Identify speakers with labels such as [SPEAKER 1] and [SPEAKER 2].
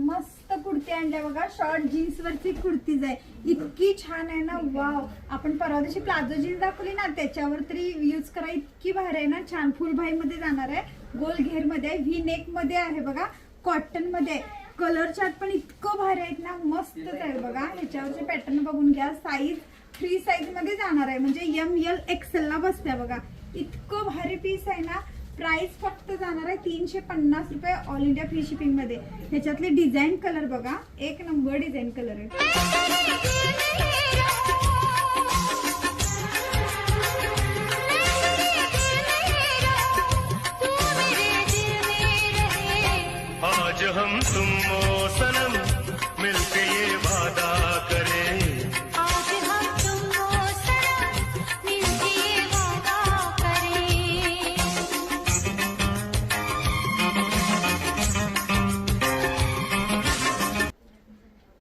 [SPEAKER 1] मस्त कुर्ती आणल्या बघा, शॉर्ट जीन्स वरची कुर्तीज आहे, इतकी छान आहे ना. वाव, आपण परवा दिवशी प्लाझो जीन्स दाखवली ना, त्याच्यावर तरी यूज करा, इतकी भारी आहे ना. छान फुल भाई मध्ये जाणार आहे, गोल घेर मध्ये, व्ही नेक मध्ये आहे बघा, कॉटन मध्ये. कलर चार्ट पण इतकं भारी आहेत ना, मस्तच आहे बघा. ह्याच्यावरचे पॅटर्न बघून घ्या. साईज 3 साईज मध्ये जाणार आहे, म्हणजे ML XL ला बसत्या बघा. इतकं भारी पीस आहे ना. प्राइस फक्त जाणार आहे 350 रुपये, ऑल इंडिया फ्री शिपिंग मध्ये. ह्याच्यातले डिझाईन कलर बघा, एक नंबर डिझाईन कलर आहे.
[SPEAKER 2] आज हम तुम